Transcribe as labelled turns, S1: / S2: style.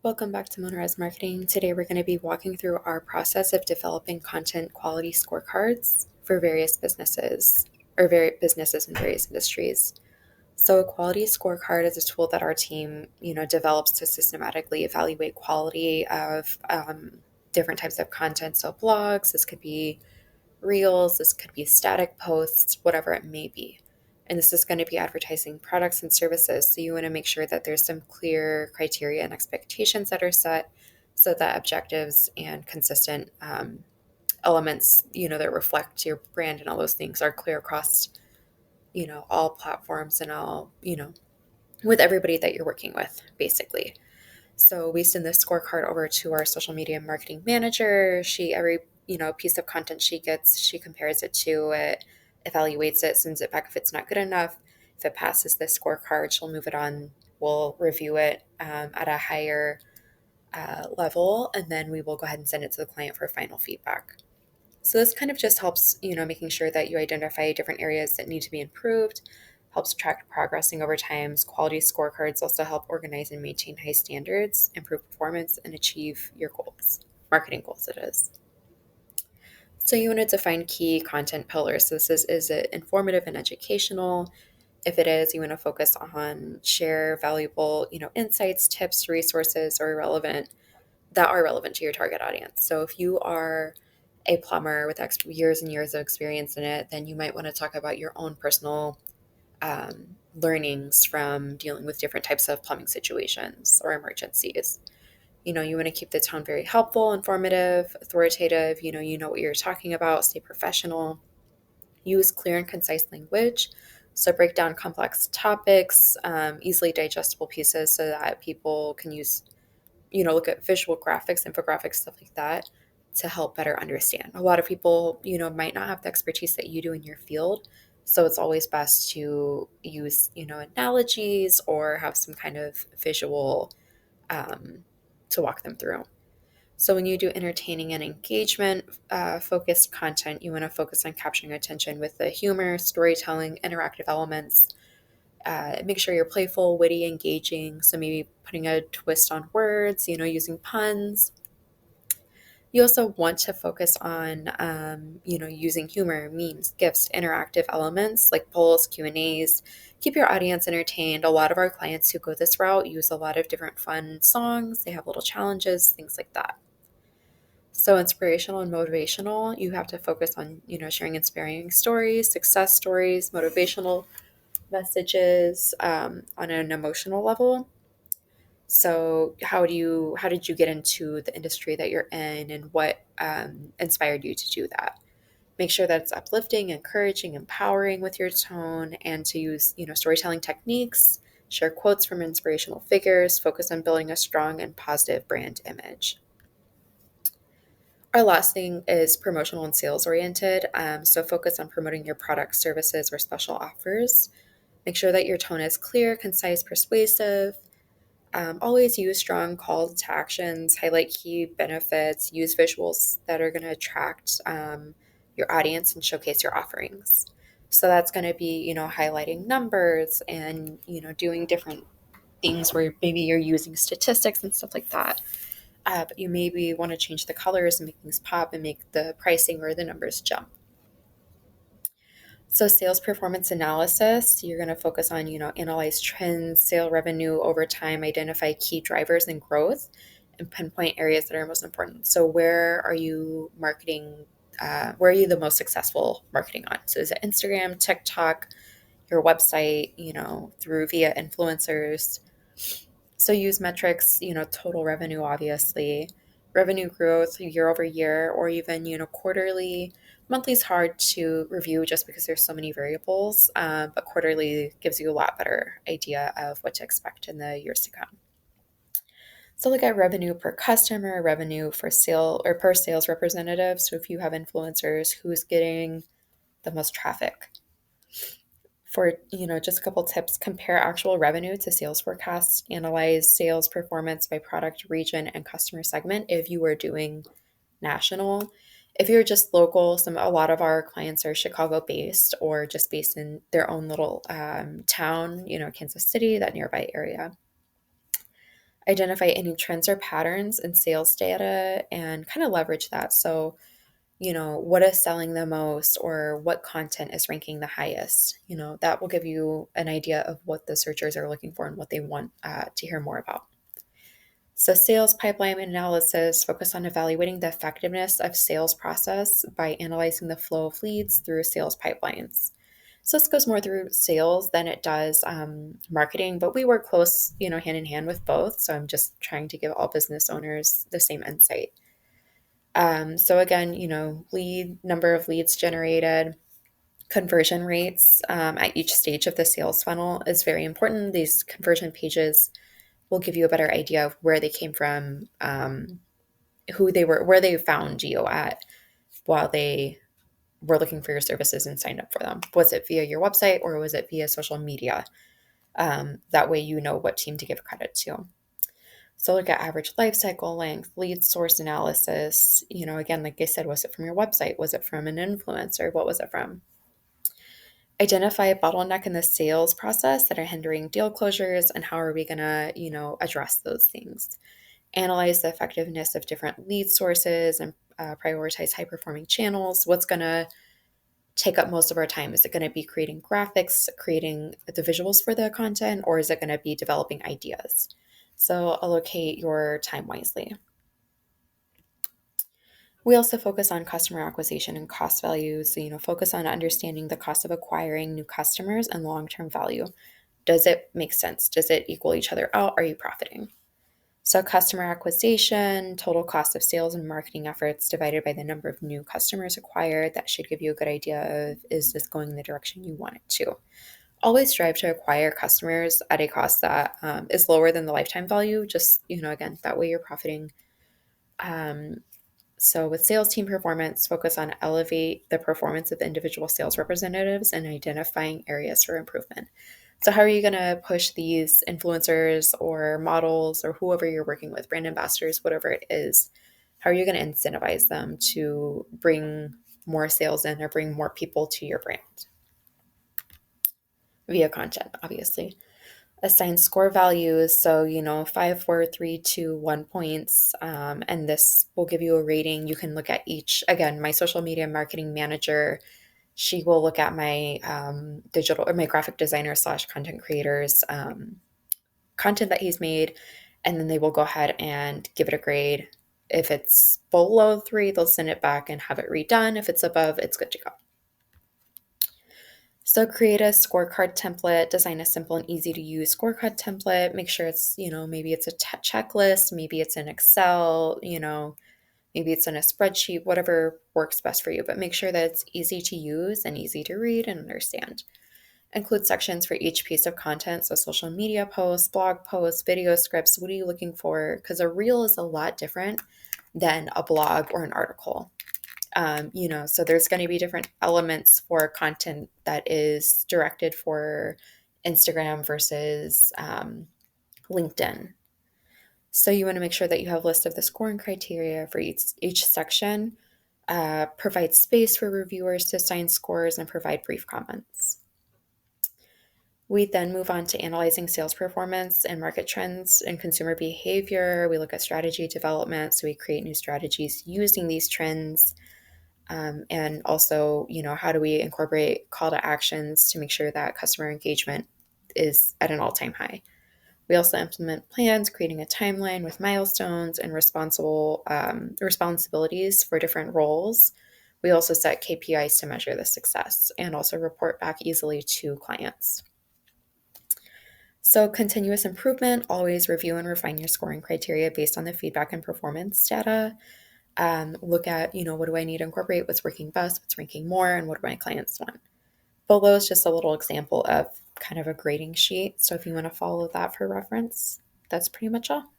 S1: Welcome back to Monterey's Marketing. Today we're going to be walking through our process of developing content quality scorecards for various businesses businesses in various industries. So a quality scorecard is a tool that our team, develops to systematically evaluate quality of different types of content. So blogs, this could be reels, this could be static posts, whatever it may be. And this is going to be advertising products and services. So you want to make sure that there's some clear criteria and expectations that are set so that objectives and consistent elements, that reflect your brand and all those things are clear across, all platforms and all, with everybody that you're working with, basically. So we send this scorecard over to our social media marketing manager. Every piece of content she gets, she compares it to it, evaluates it, sends it back if it's not good enough. If it passes this scorecard, she'll move it on. We'll review it at a higher level, and then we will go ahead and send it to the client for final feedback. So this kind of just helps, making sure that you identify different areas that need to be improved, helps track progressing over time. Quality scorecards also help organize and maintain high standards, improve performance, and achieve your goals, marketing goals it is. So you want to define key content pillars. So is it informative and educational? If it is, you want to focus on share valuable, insights, tips, resources, or relevant to your target audience. So if you are a plumber with years and years of experience in it, then you might want to talk about your own personal learnings from dealing with different types of plumbing situations or emergencies. You want to keep the tone very helpful, informative, authoritative. You know what you're talking about. Stay professional. Use clear and concise language. So break down complex topics, easily digestible pieces so that people can use, look at visual graphics, infographics, stuff like that to help better understand. A lot of people, might not have the expertise that you do in your field. So it's always best to use, analogies or have some kind of visual to walk them through. So when you do entertaining and engagement focused content, you want to focus on capturing attention with the humor, storytelling, interactive elements. Make sure you're playful, witty, engaging. So maybe putting a twist on words, using puns. You also want to focus on, using humor, memes, gifs, interactive elements like polls, Q&As. Keep your audience entertained. A lot of our clients who go this route use a lot of different fun songs. They have little challenges, things like that. So inspirational and motivational, you have to focus on, sharing inspiring stories, success stories, motivational messages on an emotional level. So how did you get into the industry that you're in, and what inspired you to do that? Make sure that it's uplifting, encouraging, empowering with your tone, and to use, storytelling techniques, share quotes from inspirational figures, focus on building a strong and positive brand image. Our last thing is promotional and sales oriented. So focus on promoting your products, services, or special offers. Make sure that your tone is clear, concise, persuasive. Always use strong calls to actions, highlight key benefits, use visuals that are going to attract your audience and showcase your offerings. So that's going to be, highlighting numbers and, doing different things where maybe you're using statistics and stuff like that. But you maybe want to change the colors and make things pop and make the pricing or the numbers jump. So sales performance analysis, you're going to focus on, analyze trends, sale revenue over time, identify key drivers and growth, and pinpoint areas that are most important. So where are you marketing? Where are you the most successful marketing on? So is it Instagram, TikTok, your website, through via influencers? So use metrics, total revenue, obviously, revenue growth year over year, or even, quarterly. Monthly is hard to review just because there's so many variables, but quarterly gives you a lot better idea of what to expect in the years to come. So look at revenue per customer, revenue for sale or per sales representative. So if you have influencers, who's getting the most traffic? For, just a couple tips, compare actual revenue to sales forecasts, analyze sales performance by product, region, and customer segment if you are doing national. If you're just local, a lot of our clients are Chicago based or just based in their own little town, Kansas City, that nearby area. Identify any trends or patterns in sales data and kind of leverage that. So, what is selling the most or what content is ranking the highest? That will give you an idea of what the searchers are looking for and what they want to hear more about. So, sales pipeline analysis focus on evaluating the effectiveness of sales process by analyzing the flow of leads through sales pipelines. So this goes more through sales than it does marketing, but we work close, hand in hand with both. So I'm just trying to give all business owners the same insight. So again, lead number of leads generated, conversion rates at each stage of the sales funnel is very important. These conversion pages will give you a better idea of where they came from, who they were, where they found Geo at while they were looking for your services and signed up for them. Was it via your website or was it via social media? That way you know what team to give credit to. So look at average life cycle length, lead source analysis. Again, like I said, was it from your website? Was it from an influencer? What was it from? Identify a bottleneck in the sales process that are hindering deal closures, and how are we going to, address those things? Analyze the effectiveness of different lead sources and prioritize high performing channels. What's going to take up most of our time? Is it going to be creating graphics, creating the visuals for the content, or is it going to be developing ideas? So allocate your time wisely. We also focus on customer acquisition and cost value. So, focus on understanding the cost of acquiring new customers and long-term value. Does it make sense? Does it equal each other out? Are you profiting? So customer acquisition, total cost of sales and marketing efforts divided by the number of new customers acquired. That should give you a good idea of, is this going in the direction you want it to? Always strive to acquire customers at a cost that is lower than the lifetime value. Just, again, that way you're profiting. So with sales team performance, focus on elevate the performance of individual sales representatives and identifying areas for improvement. So how are you going to push these influencers or models or whoever you're working with, brand ambassadors, whatever it is? How are you going to incentivize them to bring more sales in or bring more people to your brand? Via content, obviously. Assign score values. So, 5, 4, 3, 2, 1 points. And this will give you a rating. You can look at each, again, my social media marketing manager. She will look at my digital or my graphic designer / content creators content that he's made. And then they will go ahead and give it a grade. If it's below 3, they'll send it back and have it redone. If it's above, it's good to go. So create a scorecard template, design a simple and easy to use scorecard template. Make sure it's, maybe it's a checklist, maybe it's in Excel, maybe it's in a spreadsheet, whatever works best for you, but make sure that it's easy to use and easy to read and understand. Include sections for each piece of content. So social media posts, blog posts, video scripts. What are you looking for? Because a reel is a lot different than a blog or an article. So there's going to be different elements for content that is directed for Instagram versus LinkedIn. So you want to make sure that you have a list of the scoring criteria for each section, provide space for reviewers to assign scores, and provide brief comments. We then move on to analyzing sales performance and market trends and consumer behavior. We look at strategy development. So we create new strategies using these trends. And also, how do we incorporate call to actions to make sure that customer engagement is at an all-time high? We also implement plans, creating a timeline with milestones and responsibilities for different roles. We also set KPIs to measure the success and also report back easily to clients. So continuous improvement, always review and refine your scoring criteria based on the feedback and performance data. Look at, what do I need to incorporate? What's working best? What's ranking more? And what do my clients want? Below is just a little example of kind of a grading sheet. So if you want to follow that for reference, that's pretty much all.